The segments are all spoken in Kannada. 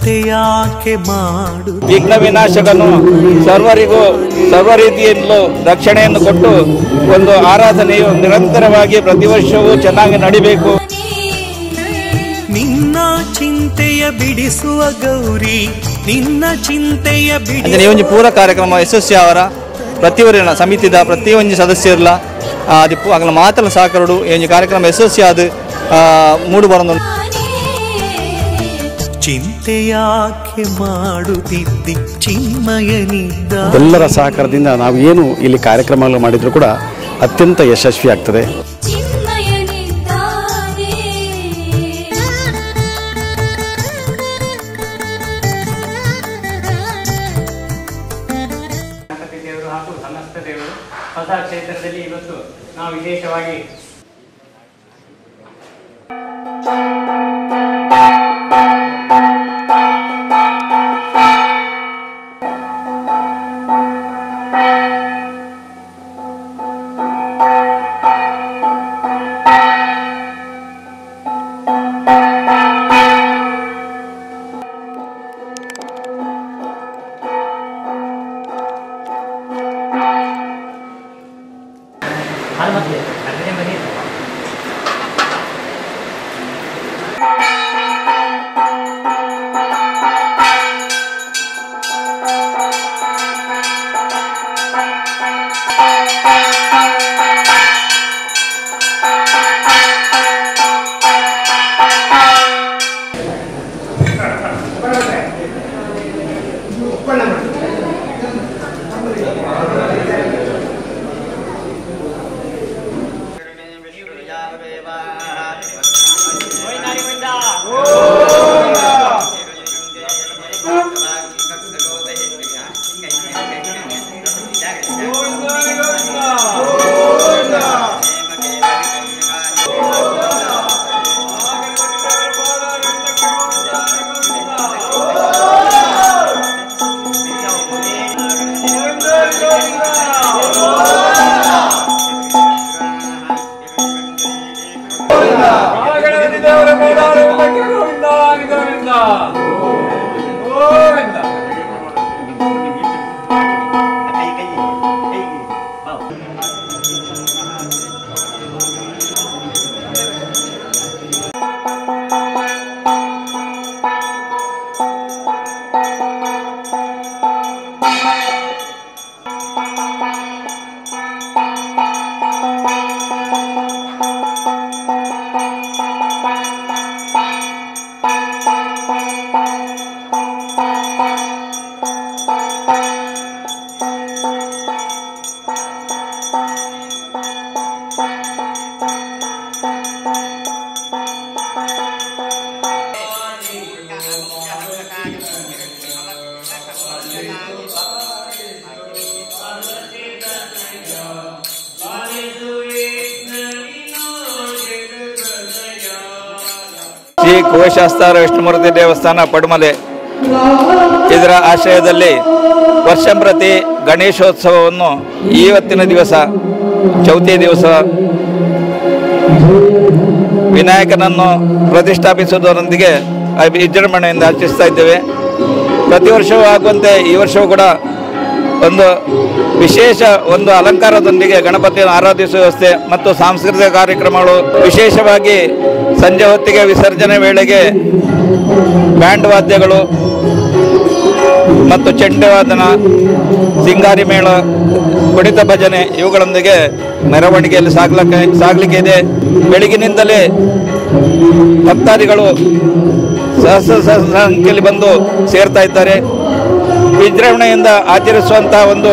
ಚಿಂತೆಯಾಕೆ ಮಾಡು ವಿಘ್ನ ವಿನಾಶಕನು ಸರ್ವರಿಗೂ ಸರ್ವ ರೀತಿಯಲ್ಲೂ ರಕ್ಷಣೆಯನ್ನು ಕೊಟ್ಟು ಒಂದು ಆರಾಧನೆಯು ನಿರಂತರವಾಗಿ ಪ್ರತಿ ವರ್ಷವೂ ಚೆನ್ನಾಗಿ ನಡಿಬೇಕು. ನಿನ್ನ ಚಿಂತೆಯ ಬಿಡಿಸುವ ಗೌರಿ ನಿನ್ನ ಚಿಂತೆಯ ಈ ಒಂದು ಪೂರ ಕಾರ್ಯಕ್ರಮ ಯಶಸ್ವಿ ಅವರ ಪ್ರತಿಯೊಂದು ಸಮಿತಿದ ಪ್ರತಿಯೊಂದು ಸದಸ್ಯರಲ್ಲ ಅದು ಆಗಲ ಮಾತಲ್ಲ ಸಾಕರಡು ಈ ಕಾರ್ಯಕ್ರಮ ಯಶಸ್ವಿ ಆದ ಮೂಡು ಬರೋದು. ಚಿಂತೆಯಾಕೆ ಮಾಡುತ್ತಿದ್ದಿ ಚಿನ್ಮಯನಿದ್ದ ಎಲ್ಲರ ಸಹಕಾರದಿಂದ ನಾವು ಏನು ಇಲ್ಲಿ ಕಾರ್ಯಕ್ರಮಗಳು ಮಾಡಿದ್ರು ಕೂಡ ಅತ್ಯಂತ ಯಶಸ್ವಿ ಆಗ್ತದೆ. ಹಾಗೂ ಸಮಸ್ತ ದೇವರು ಹೊಸ ಕ್ಷೇತ್ರದಲ್ಲಿ ಇವತ್ತು ನಾವು ವಿಶೇಷವಾಗಿ ಶ್ರೀ ಕುವೆಶಾಸ್ತಾರ ವಿಷ್ಣುಮೂರ್ತಿ ದೇವಸ್ಥಾನ ಪಡುಮಲೆ ಇದರ ಆಶ್ರಯದಲ್ಲಿ ವರ್ಷಂಪ್ರತಿ ಗಣೇಶೋತ್ಸವವನ್ನು ಇವತ್ತಿನ ದಿವಸ ಚೌತಿ ದಿವಸ ವಿನಾಯಕನನ್ನು ಪ್ರತಿಷ್ಠಾಪಿಸುವುದರೊಂದಿಗೆ ವಿಜೃಂಭಣೆಯಿಂದ ಆಚರಿಸ್ತಾ ಇದ್ದೇವೆ. ಪ್ರತಿ ವರ್ಷವೂ ಆಗುವಂತೆ ಈ ವರ್ಷವೂ ಕೂಡ ಒಂದು ವಿಶೇಷ ಒಂದು ಅಲಂಕಾರದೊಂದಿಗೆ ಗಣಪತಿಯನ್ನು ಆರಾಧಿಸುವ ವ್ಯವಸ್ಥೆ ಮತ್ತು ಸಾಂಸ್ಕೃತಿಕ ಕಾರ್ಯಕ್ರಮಗಳು, ವಿಶೇಷವಾಗಿ ಸಂಜೆ ಹೊತ್ತಿಗೆ ವಿಸರ್ಜನೆ ವೇಳೆಗೆ ಬ್ಯಾಂಡ್ ವಾದ್ಯಗಳು ಮತ್ತು ಚೆಂಡೆವಾದನ, ಸಿಂಗಾರಿ ಮೇಳ, ಕುಣಿತ ಭಜನೆ ಇವುಗಳೊಂದಿಗೆ ಮೆರವಣಿಗೆಯಲ್ಲಿ ಸಾಗಲಿಕ್ಕೆ ಇದೆ. ಬೆಳಗಿನಿಂದಲೇ ಭಕ್ತಾದಿಗಳು ಸಹಸ್ರ ಸಂಖ್ಯೆಯಲ್ಲಿ ಬಂದು ಸೇರ್ತಾ ಇದ್ದಾರೆ. ವಿಜೃಂಭಣೆಯಿಂದ ಆಚರಿಸುವಂತಹ ಒಂದು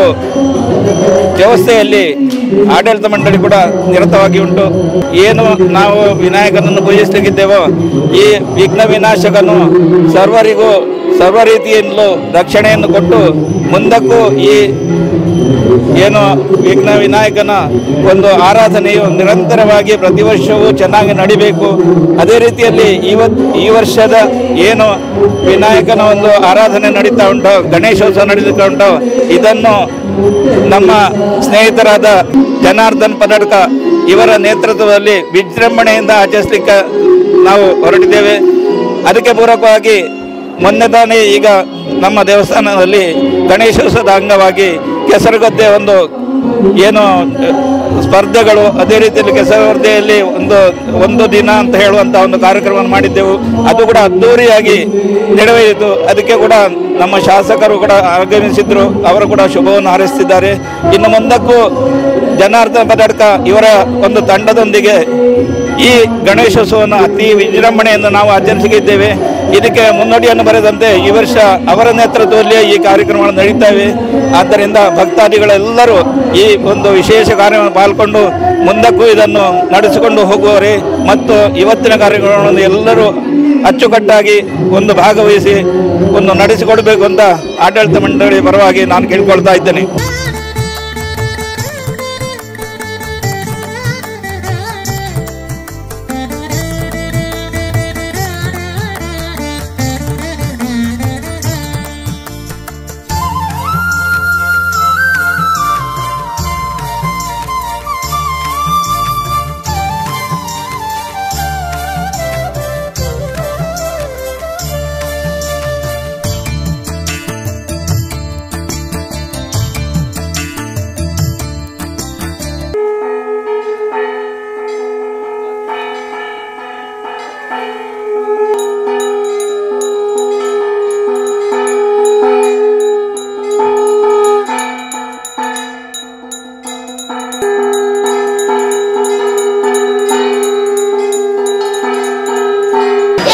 ವ್ಯವಸ್ಥೆಯಲ್ಲಿ ಆಡಳಿತ ಮಂಡಳಿ ಕೂಡ ನಿರತವಾಗಿ ಉಂಟು. ಏನು ನಾವು ವಿನಾಯಕನನ್ನು ಪೂಜಿಸಲಿಕ್ಕಿದ್ದೇವೋ ಈ ವಿಘ್ನ ವಿನಾಶಕನು ಸರ್ವರಿಗೂ ಸರ್ವ ರೀತಿಯಲ್ಲೂ ರಕ್ಷಣೆಯನ್ನು ಕೊಟ್ಟು ಮುಂದಕ್ಕೂ ಈ ಏನು ವಿಘ್ನ ವಿನಾಯಕನ ಒಂದು ಆರಾಧನೆಯು ನಿರಂತರವಾಗಿ ಪ್ರತಿ ವರ್ಷವೂ ಚೆನ್ನಾಗಿ ನಡಿಬೇಕು. ಅದೇ ರೀತಿಯಲ್ಲಿ ಈ ವರ್ಷದ ಏನು ವಿನಾಯಕನ ಒಂದು ಆರಾಧನೆ ನಡೀತಾ ಉಂಟೋ, ಗಣೇಶೋತ್ಸವ ನಡೀತಾ ಉಂಟೋ, ಇದನ್ನು ನಮ್ಮ ಸ್ನೇಹಿತರಾದ ಜನಾರ್ದನ್ ಪದಡ್ಕ ಇವರ ನೇತೃತ್ವದಲ್ಲಿ ವಿಜೃಂಭಣೆಯಿಂದ ಆಚರಿಸಲಿಕ್ಕೆ ನಾವು ಹೊರಟಿದ್ದೇವೆ. ಅದಕ್ಕೆ ಪೂರಕವಾಗಿ ಮೊನ್ನೆ ತಾನೇ ಈಗ ನಮ್ಮ ದೇವಸ್ಥಾನದಲ್ಲಿ ಗಣೇಶೋತ್ಸವದ ಅಂಗವಾಗಿ ಕೆಸರುಗದ್ದೆ ಒಂದು ಏನು ಸ್ಪರ್ಧೆಗಳು, ಅದೇ ರೀತಿಯಲ್ಲಿ ಕೆಸರುಗದ್ದೆಯಲ್ಲಿ ಒಂದು ದಿನ ಅಂತ ಹೇಳುವಂಥ ಒಂದು ಕಾರ್ಯಕ್ರಮವನ್ನು ಮಾಡಿದ್ದೆವು. ಅದು ಕೂಡ ಅದ್ದೂರಿಯಾಗಿ ನೆರವೇರಿತು. ಅದಕ್ಕೆ ಕೂಡ ನಮ್ಮ ಶಾಸಕರು ಕೂಡ ಆಗಮಿಸಿದ್ರು, ಅವರು ಕೂಡ ಶುಭವನ್ನು ಹಾರೈಸುತ್ತಿದ್ದಾರೆ. ಇನ್ನು ಮುಂದಕ್ಕೂ ಜನಾರ್ದನ ಪದಡ್ಕ ಇವರ ಒಂದು ತಂಡದೊಂದಿಗೆ ಈ ಗಣೇಶೋತ್ಸವವನ್ನು ಅತಿ ವಿಜೃಂಭಣೆಯನ್ನು ನಾವು ಆಚರಿಸಿದ್ದೇವೆ. ಇದಕ್ಕೆ ಮುನ್ನೋಡಿಯನ್ನು ಬರೆದಂತೆ ಈ ವರ್ಷ ಅವರ ನೇತೃತ್ವದಲ್ಲಿ ಈ ಕಾರ್ಯಕ್ರಮಗಳು ನಡೀತವೆ. ಆದ್ದರಿಂದ ಭಕ್ತಾದಿಗಳೆಲ್ಲರೂ ಈ ಒಂದು ವಿಶೇಷ ಕಾರ್ಯವನ್ನು ಪಾಲ್ಗೊಂಡು ಮುಂದಕ್ಕೂ ಇದನ್ನು ನಡೆಸಿಕೊಂಡು ಹೋಗುವವರೇ ಮತ್ತು ಇವತ್ತಿನ ಕಾರ್ಯಕ್ರಮಗಳನ್ನು ಎಲ್ಲರೂ ಅಚ್ಚುಕಟ್ಟಾಗಿ ಒಂದು ಭಾಗವಹಿಸಿ ಒಂದು ನಡೆಸಿಕೊಡಬೇಕು ಅಂತ ಆಡಳಿತ ಮಂಡಳಿ ಪರವಾಗಿ ನಾನು ಕೇಳಿಕೊಳ್ತಾ ಇದ್ದೇನೆ.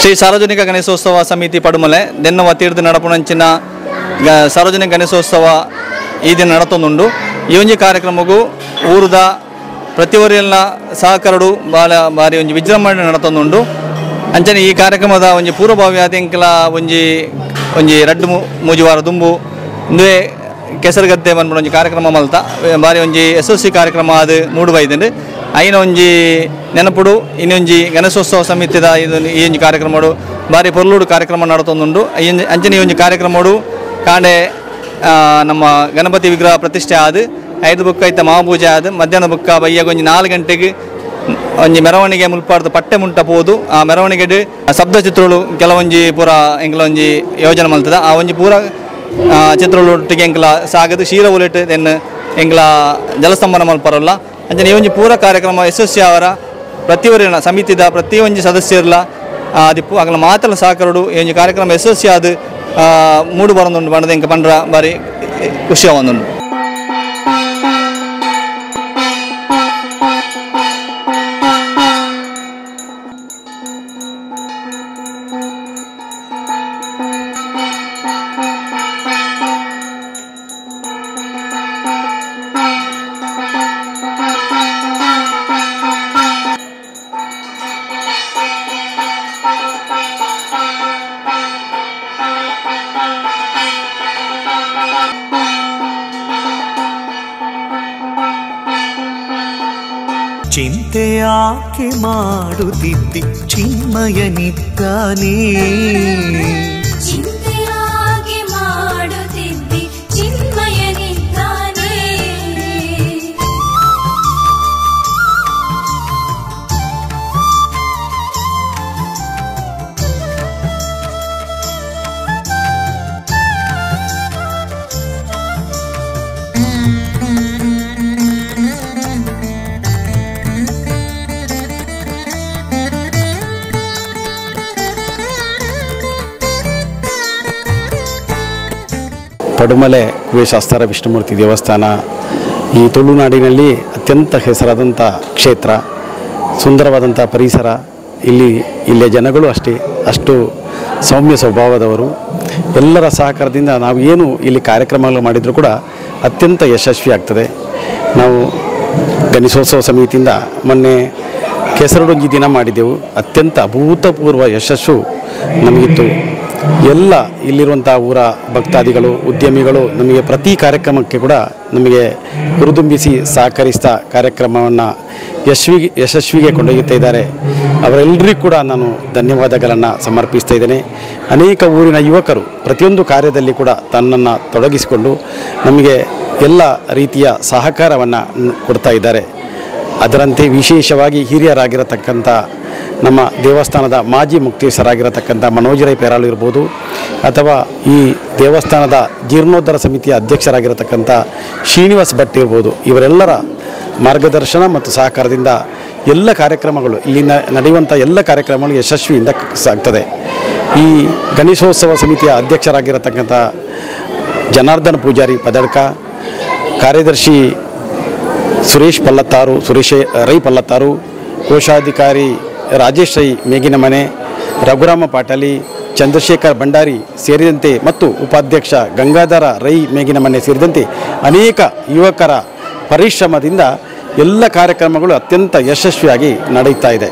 ಶ್ರೀ ಸಾರ್ವಜನಿಕ ಗಣೇಶೋತ್ಸವ ಸಮಿತಿ ಪಡುಮಲೆ ದೆನ್ನವ ತೀರ್ಥ ನಡಪುನಂಚಿನ ಸಾರ್ವಜನಿಕ ಗಣೇಶೋತ್ಸವ ಈ ದಿನ ನಡತೊಂದುಂಡು. ಈ ಒಂಜಿ ಕಾರ್ಯಕ್ರಮಗೂ ಊರದ ಪ್ರತಿಯೊರಿಯಲ್ನ ಸಹಕರಡು ಬಾರಿ ಒಂಜಿ ವಿಜೃಂಭಣೆ ನಡತೊಂದುಂಡು. ಅಂಚನೆ ಈ ಕಾರ್ಯಕ್ರಮದ ಒಂಜಿ ಪೂರ್ವಭಾವಿ ಆದಿಂಕಲ ಒಂಜಿ ರಡ್ಡು ಮೂಜಿ ವಾರ ದುಂಬು ಇಂದುವೆ ಕೆಸರುಗದ್ದೆ ಬಂದ್ಬಿಟ್ಟು ಒಂಜಿ ಕಾರ್ಯಕ್ರಮ ಮಲ್ತ ಬಾರಿ ಒಂಜಿ SOC ಕಾರ್ಯಕ್ರಮ ಅದು ಮೂಡು ಬೈದಂಡು ಐನ ಒಂಜಿ ನೆನಪುಡು ಇನ್ನೊಂಜಿ ಗಣೇಶೋತ್ಸವ ಸಮಿತಿದ ಈ ಒಂಜಿ ಕಾರ್ಯಕ್ರಮಡು ಬಾರಿ ಪೊರ್ಲುಡು ಕಾರ್ಯಕ್ರಮ ನಡತೊಂದುಂಡು. ಅಂಚನೆ ಈ ಒಂಜಿ ಕಾರ್ಯಕ್ರಮಡು ಕಾಂಡೆ ನಮ್ಮ ಗಣಪತಿ ವಿಗ್ರಹ ಪ್ರತಿಷ್ಠೆ ಆದ 5 ಬುಕ್ಕ ಐತ ಮಹಾಪೂಜೆ ಆದ ಮಧ್ಯಾಹ್ನ ಬುಕ್ಕ ಬಯ್ಯಾಗ ಒಂಜಿ 4 ಗಂಟೆಗೆ ಒಂಜಿ ಮೆರವಣಿಗೆ ಮುಲ್ಪಾಡ್ದು ಪಟ್ಟೆ ಮುಂಟ ಪೋದು. ಆ ಮೆರವಣಿಗೆ ಶಬ್ದ ಚಿತ್ರಗಳು ಕೆಲವೊಂಜಿ ಪೂರ ಎಂಕಲ ಒಂಜಿ ಯೋಜನೆ ಮಲ್ತದ. ಆ ಒಂಜಿ ಪೂರ ಚಿತ್ರಗಳೊಟ್ಟಿಗೆ ಎಂಕಲ ಸಾಗದು ಶೀಲ ಉಲೆಟ್ ದೆನ್ ಎಂಕಲ ಜಲಸ್ತಂಭನ ಮಲ್ಪರಲ್ಲ. ಅಂಚನೆ ಈ ಒಂಜಿ ಪೂರ ಕಾರ್ಯಕ್ರಮ SOC ಅವರ ಪ್ರತಿಯೊರಿನ ಸಮಿತಿದ ಪ್ರತಿಯೊಂಜಿ ಸದಸ್ಯರ್ಲ ದಿಪ್ಪು ಅಗಲ ಮಾತಲ ಸಾಕರಡು ಈ ಒಂಜಿ ಕಾರ್ಯಕ್ರಮ SOC ಆದ ಮೂಡು ಬರೋದುಂಡು ಬಣ್ಣದ ಎಂಕ ಪಂಡ್ರ ಬಾರಿ ಖುಷಿ ಆವೊಂದುಂಡು. ಚಿಂತೆಯಾಕೆ ಮಾಡುತ್ತಿದ್ದಿ ಚಿನ್ಮಯನಿದ್ದಾನೆ, ಚಿಂತೆಯಾಗೆ ಮಾಡುತ್ತಿದ್ದಿ ಚಿನ್ಮಯನಿದ್ದಾನೆ. ಪಡುಮಲೆ ಕುಬೇಶಾಸ್ತಾರ ವಿಷ್ಣುಮೂರ್ತಿ ದೇವಸ್ಥಾನ ಈ ತುಳುನಾಡಿನಲ್ಲಿ ಅತ್ಯಂತ ಹೆಸರಾದಂಥ ಕ್ಷೇತ್ರ, ಸುಂದರವಾದಂಥ ಪರಿಸರ. ಇಲ್ಲಿಯ ಜನಗಳು ಅಷ್ಟು ಸೌಮ್ಯ ಸ್ವಭಾವದವರು. ಎಲ್ಲರ ಸಹಕಾರದಿಂದ ನಾವು ಏನು ಇಲ್ಲಿ ಕಾರ್ಯಕ್ರಮಗಳು ಮಾಡಿದರೂ ಕೂಡ ಅತ್ಯಂತ ಯಶಸ್ವಿ ಆಗ್ತದೆ. ನಾವು ಗಣೇಶೋತ್ಸವ ಸಮಿತಿಯಿಂದ ಮೊನ್ನೆ ಕೆಸರಡೊಂಜಿ ದಿನ ಮಾಡಿದ್ದೆವು. ಅತ್ಯಂತ ಅಭೂತಪೂರ್ವ ಯಶಸ್ಸು ನಮಗಿತ್ತು. ಎಲ್ಲ ಇಲ್ಲಿರುವಂಥ ಊರ ಭಕ್ತಾದಿಗಳು, ಉದ್ಯಮಿಗಳು ನಮಗೆ ಪ್ರತಿ ಕಾರ್ಯಕ್ರಮಕ್ಕೆ ಕೂಡ ನಮಗೆ ಹುರಿದುಂಬಿಸಿ ಸಹಕರಿಸಿದ ಕಾರ್ಯಕ್ರಮವನ್ನು ಯಶಸ್ವಿಗೆ ಕೊಂಡೊಯ್ಯುತ್ತಾ ಇದ್ದಾರೆ. ಅವರೆಲ್ಲರಿಗೂ ಕೂಡ ನಾನು ಧನ್ಯವಾದಗಳನ್ನು ಸಮರ್ಪಿಸ್ತಾ ಇದ್ದೇನೆ. ಅನೇಕ ಊರಿನ ಯುವಕರು ಪ್ರತಿಯೊಂದು ಕಾರ್ಯದಲ್ಲಿ ಕೂಡ ತನ್ನನ್ನು ತೊಡಗಿಸಿಕೊಂಡು ನಮಗೆ ಎಲ್ಲ ರೀತಿಯ ಸಹಕಾರವನ್ನು ಕೊಡ್ತಾ ಇದ್ದಾರೆ. ಅದರಂತೆ ವಿಶೇಷವಾಗಿ ಹಿರಿಯರಾಗಿರತಕ್ಕಂಥ ನಮ್ಮ ದೇವಸ್ಥಾನದ ಮಾಜಿ ಮುಕ್ತೇಸರಾಗಿರತಕ್ಕಂಥ ಮನೋಜ್ ರೈ ಪೇರಾಳು ಇರ್ಬೋದು, ಅಥವಾ ಈ ದೇವಸ್ಥಾನದ ಜೀರ್ಣೋದ್ಧಾರ ಸಮಿತಿಯ ಅಧ್ಯಕ್ಷರಾಗಿರತಕ್ಕಂಥ ಶ್ರೀನಿವಾಸ್ ಭಟ್ ಇರ್ಬೋದು. ಇವರೆಲ್ಲರ ಮಾರ್ಗದರ್ಶನ ಮತ್ತು ಸಹಕಾರದಿಂದ ಎಲ್ಲ ಕಾರ್ಯಕ್ರಮಗಳು ಇಲ್ಲಿನ ನಡೆಯುವಂಥ ಎಲ್ಲ ಕಾರ್ಯಕ್ರಮಗಳು ಯಶಸ್ವಿಯಿಂದ ಸಾಗ್ತದೆ. ಈ ಗಣೇಶೋತ್ಸವ ಸಮಿತಿಯ ಅಧ್ಯಕ್ಷರಾಗಿರತಕ್ಕಂಥ ಜನಾರ್ದನ್ ಪೂಜಾರಿ ಪದಡ್ಕ, ಕಾರ್ಯದರ್ಶಿ ಸುರೇಶ್ ರೈ ಪಲ್ಲತ್ತಾರು, ಕೋಶಾಧಿಕಾರಿ ರಾಜೇಶ್ ರೈ ಮೇಗಿನಮನೆ, ರಘುರಾಮ ಪಾಟಲಿ, ಚಂದ್ರಶೇಖರ್ ಭಂಡಾರಿ ಸೇರಿದಂತೆ ಮತ್ತು ಉಪಾಧ್ಯಕ್ಷ ಗಂಗಾಧರ ರೈ ಮೇಗಿನಮನೆ ಸೇರಿದಂತೆ ಅನೇಕ ಯುವಕರ ಪರಿಶ್ರಮದಿಂದ ಎಲ್ಲ ಕಾರ್ಯಕ್ರಮಗಳು ಅತ್ಯಂತ ಯಶಸ್ವಿಯಾಗಿ ನಡೆಯುತ್ತಾ ಇದೆ.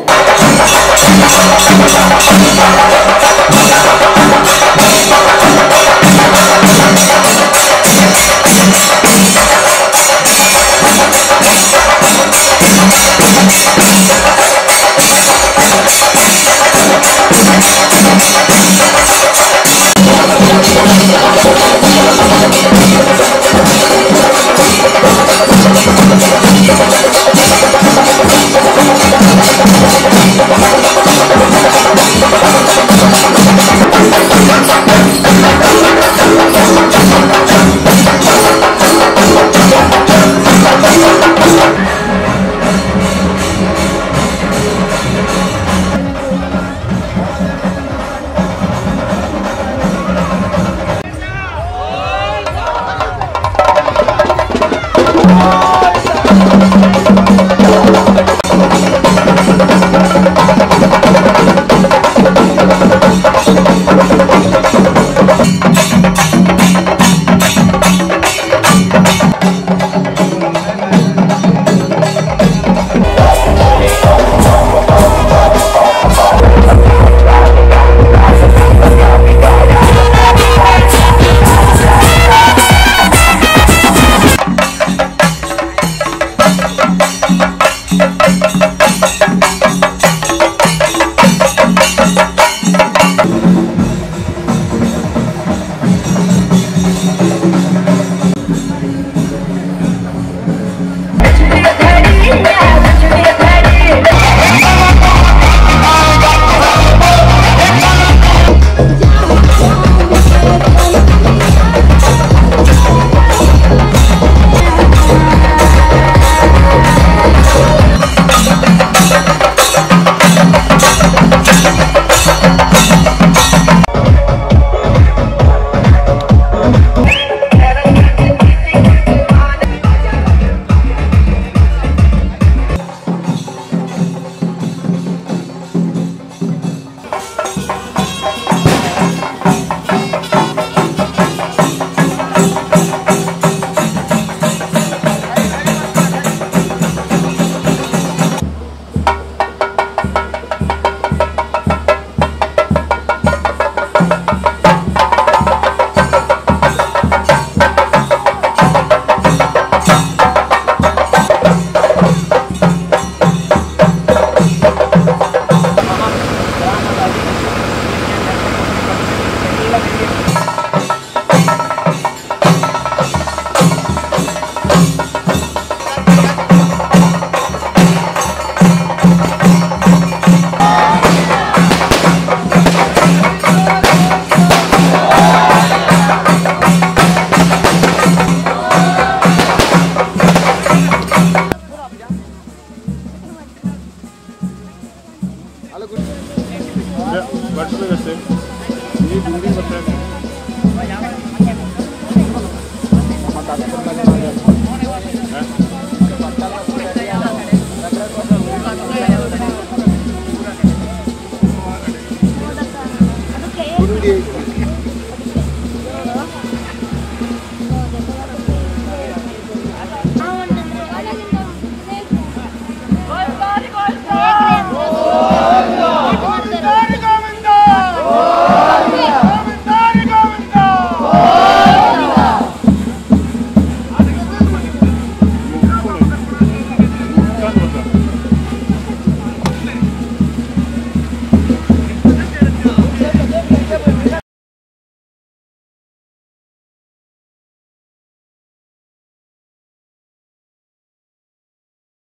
Ini